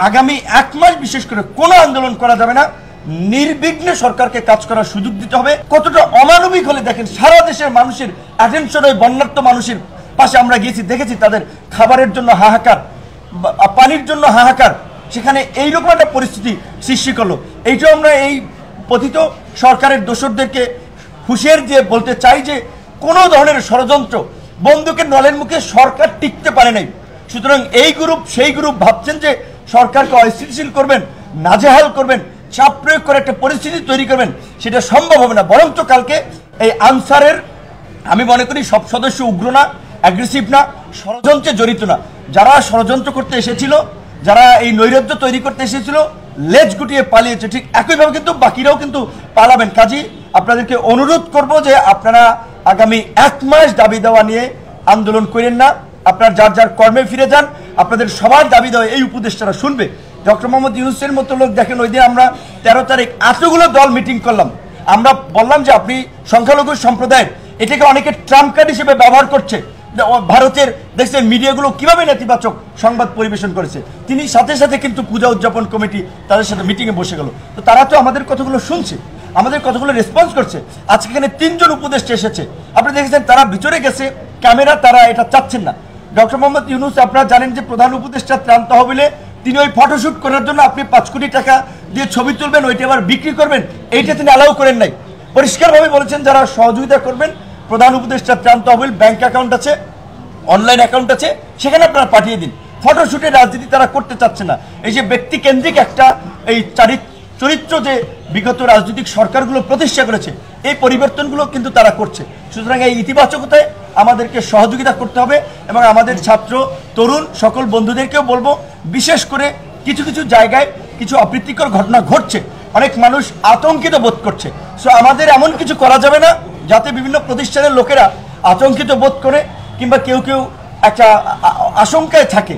আগামী 1 মাস বিশেষ করে কোনো আন্দোলন করা যাবে না, নির্বিঘ্নে সরকারকে কাজ করার সুযোগ দিতে হবে। কতটা অমানবিক হলে দেখেন, সারা দেশের মানুষের অ্যাটেনশন ওই বন্যার্ত মানুষের পাশে আমরা গিয়েছি, দেখেছি তাদের খাবারের জন্য হাহাকার, পানির জন্য হাহাকার, সেখানে এইরকম একটা পরিস্থিতি সৃষ্টি করলো। এইটাও আমরা এই পতিত সরকারের দোসরদেরকে হুঁশিয়ার দিয়ে বলতে চাই যে কোনো ধরনের ষড়যন্ত্র, বন্দুকের নলের মুখে সরকার টিকতে পারে নাই। সুতরাং এই গ্রুপ সেই গ্রুপ ভাবছেন যে সরকারকে অস্থিতিশীল করবেন, নাজেহাল করবেন, চাপ প্রয়োগ করে একটা পরিস্থিতি তৈরি করবেন, সেটা সম্ভব হবে না। বরঞ্চ কালকে এই আনসারের আমি মনে করি সব সদস্য উগ্র না, অ্যাগ্রেসিভ না, ষড়যন্ত্রে জড়িত না। যারা ষড়যন্ত্র করতে এসেছিল, যারা এই নৈরাজ্য তৈরি করতে এসেছিল, লেজ গুটিয়ে পালিয়েছে, ঠিক একইভাবে কিন্তু বাকিরাও কিন্তু পালাবেন। কাজেই আপনাদেরকে অনুরোধ করব যে আপনারা আগামী 1 মাস দাবি দেওয়া নিয়ে আন্দোলন করেন না, আপনার যার যার কর্মে ফিরে যান। আপনাদের সবার দাবি দেওয়া এই উপদেষ্টারা শুনবে। ডক্টর মোহাম্মদ ইউনূসের মতো লোক দেখেন, ওই দিন আমরা 13 তারিখ এতগুলো দল মিটিং করলাম, আমরা বললাম যে আপনি সংখ্যালঘু সম্প্রদায়ের, এটাকে অনেকে ট্রাম্প কার্ড হিসেবে ব্যবহার করছে। ভারতের দেখছেন মিডিয়াগুলো কিভাবে নেতিবাচক সংবাদ পরিবেশন করেছে। তিনি সাথে সাথে কিন্তু পূজা উদযাপন কমিটি তাদের সাথে মিটিংয়ে বসে গেল। তো তারা তো আমাদের কথাগুলো শুনছে, আমাদের কথাগুলো রেসপন্স করছে। আজকে এখানে 3 জন উপদেষ্টা এসেছে, আপনি দেখেছেন তারা ভিতরে গেছে, ক্যামেরা তারা এটা চাচ্ছেন না। ডক্টর মোহাম্মদ ইউনূস আপনারা জানেন যে প্রধান উপদেষ্টা ত্রাণ তহবিলে তিনি ওই ফটোশ্যুট করার জন্য আপনি 5 কোটি টাকা দিয়ে ছবি তুলবেন, ওইটা আবার বিক্রি করবেন, এইটা তিনি অ্যালাউ করেন নাই। পরিষ্কারভাবে বলেছেন যারা সহযোগিতা করবেন, প্রধান উপদেষ্টা ত্রাণ তহবিল ব্যাংক অ্যাকাউন্ট আছে, অনলাইন অ্যাকাউন্ট আছে, সেখানে আপনারা পাঠিয়ে দিন। ফটোশ্যুটের রাজনীতি তারা করতে চাচ্ছে না। এই যে ব্যক্তিকেন্দ্রিক একটা এই চরিত্র যে বিগত রাজনৈতিক সরকারগুলো প্রতিষ্ঠা করেছে, এই পরিবর্তনগুলো কিন্তু তারা করছে। সুতরাং এই ইতিবাচকতায় আমাদেরকে সহযোগিতা করতে হবে এবং আমাদের ছাত্র তরুণ সকল বন্ধুদেরকেও বলবো, বিশেষ করে কিছু কিছু জায়গায় কিছু অপ্রীতিকর ঘটনা ঘটছে, অনেক মানুষ আতঙ্কিত বোধ করছে। সো আমাদের এমন কিছু করা যাবে না যাতে বিভিন্ন প্রতিষ্ঠানের লোকেরা আতঙ্কিত বোধ করে কিংবা কেউ কেউ একটা আশঙ্কায় থাকে।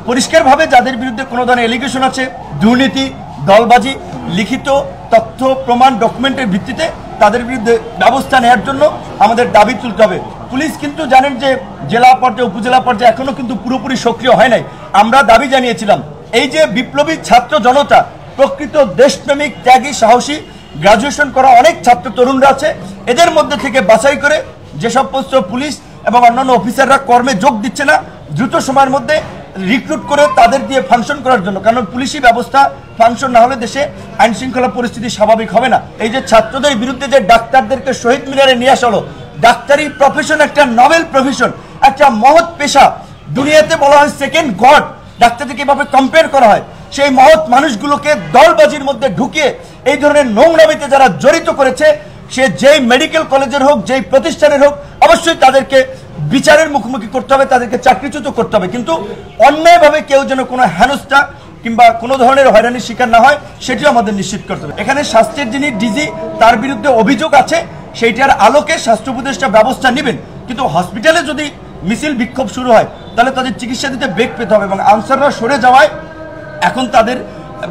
পরিষ্কারভাবে যাদের বিরুদ্ধে কোনো ধরনের এলিগেশন আছে, দুর্নীতি, দলবাজি, লিখিত তথ্য প্রমাণ ডকুমেন্টের ভিত্তিতে তাদের বিরুদ্ধে ব্যবস্থা নেওয়ার জন্য আমাদের দাবি তুলতে হবে। পুলিশ কিন্তু জানেন যে জেলা পর্যায়ে, উপজেলা পর্যায়ে এখনো কিন্তু পুরোপুরি সক্রিয় হয় নাই। আমরা দাবি জানিয়েছিলাম এই যে বিপ্লবী ছাত্র জনতা, প্রকৃত দেশপ্রেমিক, ত্যাগী, সাহসী, গ্রাজুয়েশন করা অনেক ছাত্র তরুণরা আছে, এদের মধ্যে থেকে বাছাই করে যেসব পোস্ট পুলিশ এবং অন্যান্য অফিসাররা কর্মে যোগ দিচ্ছে না, দ্রুত সময়ের মধ্যে রিক্রুট করে তাদের দিয়ে ফাংশন করার জন্য। কারণ পুলিশি ব্যবস্থা ফাংশন না হলে দেশে আইন শৃঙ্খলা পরিস্থিতি স্বাভাবিক হবে না। এই যে ছাত্রদের বিরুদ্ধে যে ডাক্তারদেরকে শহীদ মিনারে নিয়ে আসা হলো, ডাক্তারি প্রফেশন একটা নোবেল প্রফেশন, একটা মহৎ পেশা, দুনিয়াতে বলা হয় সেকেন্ড গড, ডাক্তারদেরকে এভাবে কম্পেয়ার করা হয়। সেই মহৎ মানুষগুলোকে দলবাজির মধ্যে ঢুকিয়ে এই ধরনের নোংরামিতে যারা জড়িত করেছে, সে যেই মেডিকেল কলেজের হোক, যেই প্রতিষ্ঠানের হোক, অবশ্যই তাদেরকে বিচারের মুখোমুখি করতে হবে, তাদেরকে চাকরিচ্যুত করতে হবে। কিন্তু অন্যায়ভাবে কেউ যেন কোনো হেনস্থা কিংবা কোনো ধরনের হয়রানির শিকার না হয়, সেটিও আমাদের নিশ্চিত করতে হবে। এখানে স্বাস্থ্যের যিনি ডিজি, তার বিরুদ্ধে অভিযোগ আছে, সেইটার আলোকে স্বাস্থ্য উপদেষ্টা ব্যবস্থা নেবেন। কিন্তু হসপিটালে যদি মিছিল বিক্ষোভ শুরু হয়, তাহলে তাদের চিকিৎসা দিতে বেগ পেতে হবে। এবং আনসাররা সরে যাওয়ায় এখন তাদের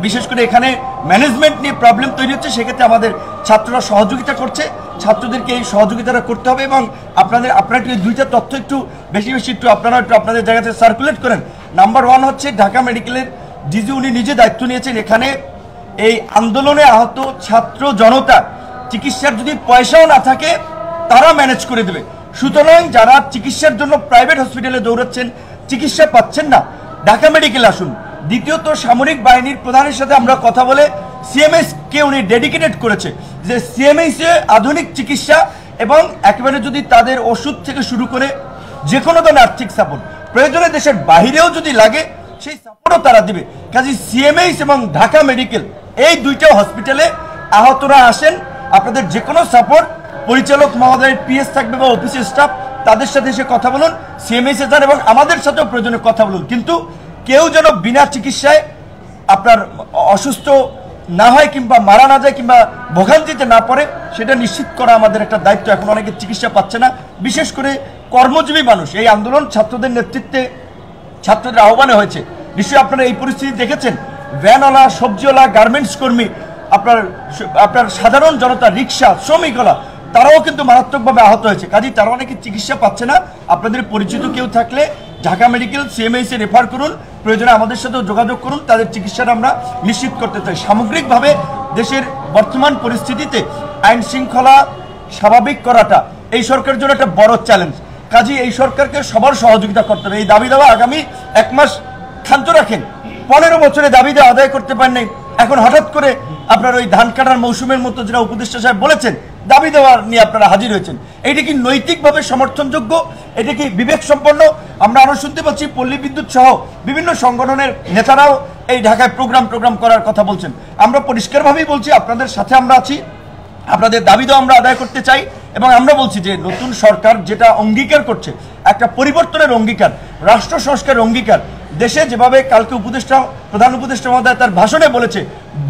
বিশেষ করে এখানে ম্যানেজমেন্ট নিয়ে প্রবলেম তৈরি হচ্ছে। সেক্ষেত্রে আমাদের ছাত্ররা সহযোগিতা করছে, ছাত্রদেরকে এই সহযোগিতাটা করতে হবে। এবং আপনারা একটু এই 2টা তথ্য একটু বেশি একটু আপনারা একটু আপনাদের জায়গাতে সার্কুলেট করেন। নাম্বার 1 হচ্ছে ঢাকা মেডিকেলের ডিজি উনি নিজে দায়িত্ব নিয়েছেন। এখানে এই আন্দোলনে আহত ছাত্র জনতা চিকিৎসার যদি পয়সাও না থাকে, তারা ম্যানেজ করে দেবে। সুতরাং যারা চিকিৎসার জন্য প্রাইভেট হসপিটালে দৌড়াচ্ছেন, চিকিৎসা পাচ্ছেন না, ঢাকা মেডিকেল আসুন। দ্বিতীয়ত, সামরিক বাহিনীর প্রধানের সাথে আমরা কথা বলে সিএমএস কে উনি ডেডিকেটেড করেছে যে সিএমএস এ আধুনিক চিকিৎসা এবং একেবারে যদি তাদের ওষুধ থেকে শুরু করে যে কোনো ধরনের আর্থিক সাপোর্ট প্রয়োজনে দেশের বাহিরেও যদি লাগে, সেই সাপোর্টও তারা দিবে। কাজে সিএমএস এবং ঢাকা মেডিকেল এই 2টা হসপিটালে আহতরা আসেন, আপনাদের যে কোনো সাপোর্ট, পরিচালক মহোদয়ের পিএস থাকবে বা অফিসের স্টাফ, তাদের সাথে এসে কথা বলুন, সিএমএস এ যান এবং আমাদের সাথেও প্রয়োজনে কথা বলুন। কিন্তু কেউ যেন বিনা চিকিৎসায় আপনার অসুস্থ না হয় কিংবা মারা না যায় কিংবা ভোগান্তিতে না পড়ে, সেটা নিশ্চিত করা আমাদের একটা দায়িত্ব। এখন অনেকে চিকিৎসা পাচ্ছে না, বিশেষ করে কর্মজীবী মানুষ। এই আন্দোলন ছাত্রদের নেতৃত্বে, ছাত্রদের আহ্বানে হয়েছে। নিশ্চয়ই আপনারা এই পরিস্থিতি দেখেছেন, ভ্যানওয়ালা, সবজিওয়ালা, গার্মেন্টস কর্মী, আপনার সাধারণ জনতা, রিক্সা, শ্রমিকওয়ালা, তারাও কিন্তু মারাত্মকভাবে আহত হয়েছে। কাজেই তারা অনেকে চিকিৎসা পাচ্ছে না। আপনাদের পরিচিত কেউ থাকলে ঢাকা মেডিকেল সিএমএইচে রেফার করুন, প্রয়োজনে আমাদের সাথেও যোগাযোগ করুন, তাদের চিকিৎসাটা আমরা নিশ্চিত করতে চাই। সামগ্রিকভাবে দেশের বর্তমান পরিস্থিতিতে আইন শৃঙ্খলা স্বাভাবিক করাটা এই সরকারের জন্য একটা বড় চ্যালেঞ্জ। কাজেই এই সরকারকে সবার সহযোগিতা করতে হবে। এই দাবি দেওয়া আগামী 1 মাস ক্ষান্ত রাখেন, 15 বছরে দাবি দেওয়া আদায় করতে পারেন নাই, এখন হঠাৎ করে আপনার ওই ধান কাটার মৌসুমের মতো যেটা উপদেষ্টা সাহেব বলেছেন দাবি দেওয়া নিয়ে আপনারা হাজির হয়েছেন। এটা কি নৈতিকভাবে সমর্থনযোগ্য? এটা কি বিবেক সম্পন্ন? আমরা আরো শুনতে পাচ্ছি পল্লী বিদ্যুৎ সহ বিভিন্ন সংগঠনের নেতারাও এই ঢাকায় প্রোগ্রাম করার কথা বলছেন। আমরা পরিষ্কারভাবেই বলছি আপনাদের সাথে আমরা আছি, আপনাদের দাবি দেওয়া আমরা আদায় করতে চাই। এবং আমরা বলছি যে নতুন সরকার যেটা অঙ্গীকার করছে, একটা পরিবর্তনের অঙ্গীকার, রাষ্ট্র সংস্কারের অঙ্গীকার। দেশে যেভাবে কালকে প্রধান উপদেষ্টা মহোদয় তার ভাষণে বলেছে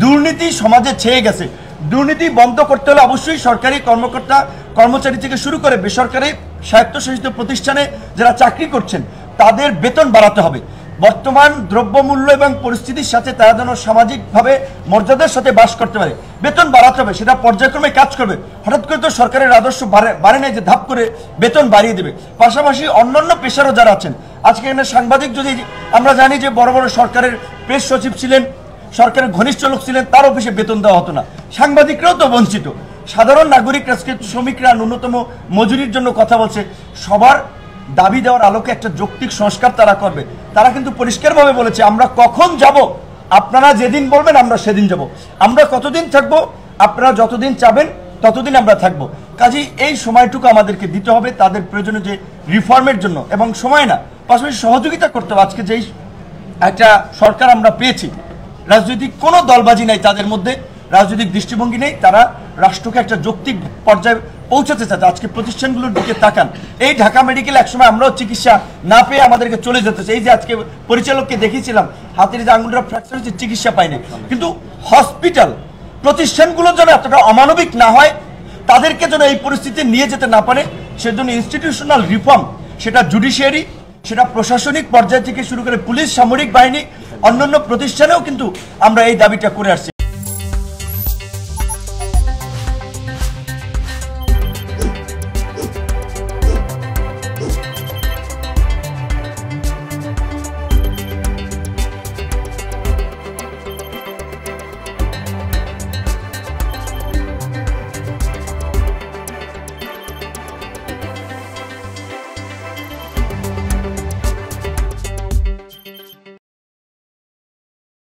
দুর্নীতি সমাজে ছেয়ে গেছে, দুর্নীতি বন্ধ করতে হলে অবশ্যই সরকারি কর্মকর্তা কর্মচারী থেকে শুরু করে বেসরকারি স্বায়ত্তশাসিত প্রতিষ্ঠানে যারা চাকরি করছেন তাদের বেতন বাড়াতে হবে। বর্তমান দ্রব্যমূল্য এবং পরিস্থিতির সাথে তারা যেন সামাজিকভাবে মর্যাদার সাথে বাস করতে পারে, বেতন বাড়াতে হবে, সেটা পর্যায়ক্রমে কাজ করবে। হঠাৎ করে তো সরকারের আদর্শ বাড়ে নেই যে ধাপ করে বেতন বাড়িয়ে দেবে। পাশাপাশি অন্যান্য পেশারও যারা আছেন, আজকে এখানে সাংবাদিক, যদি আমরা জানি যে বড় বড় সরকারের প্রেস সচিব ছিলেন, সরকারের ঘনিষ্ঠ লোক ছিলেন, তার অফিসে বেতন দেওয়া হতো না, সাংবাদিকরাও তো বঞ্চিত। সাধারণ নাগরিক, আজকে শ্রমিকরা ন্যূনতম মজুরির জন্য কথা বলছে। সবার দাবি দেওয়ার আলোকে একটা যৌক্তিক সংস্কার তারা করবে। তারা কিন্তু পরিষ্কারভাবে বলেছে আমরা কখন যাব, আপনারা যেদিন বলবেন আমরা সেদিন যাব, আমরা কতদিন থাকবো আপনারা যতদিন চাবেন ততদিন আমরা থাকবো। কাজেই এই সময়টুকু আমাদেরকে দিতে হবে তাদের প্রয়োজনীয় যে রিফর্মের জন্য, এবং সময় না, পাশাপাশি সহযোগিতা করতে হবে। আজকে যেই একটা সরকার আমরা পেয়েছি, রাজনৈতিক কোনো দলবাজি নাই তাদের মধ্যে, রাজনৈতিক দৃষ্টিভঙ্গি নেই, তারা রাষ্ট্রকে একটা যৌক্তিক পর্যায়ে পৌঁছাতে চাচ্ছে। আজকে প্রতিষ্ঠানগুলোর দিকে তাকান, এই ঢাকা মেডিকেল একসময় আমরাও চিকিৎসা না পেয়ে আমাদেরকে চলে যেতে চাই। এই যে আজকে পরিচালককে দেখিয়েছিলাম হাতের যে আঙুলটা ফ্র্যাকচার হচ্ছে, চিকিৎসা পায়নি। কিন্তু হসপিটাল প্রতিষ্ঠানগুলো যেন এতটা অমানবিক না হয়, তাদেরকে যেন এই পরিস্থিতি নিয়ে যেতে না পারে, সেজন্য ইনস্টিটিউশনাল রিফর্ম, সেটা জুডিশিয়ারি, সেটা প্রশাসনিক পর্যায় থেকে শুরু করে পুলিশ, সামরিক বাহিনী, অন্যান্য প্রতিষ্ঠানেও কিন্তু আমরা এই দাবিটা করে আসছি।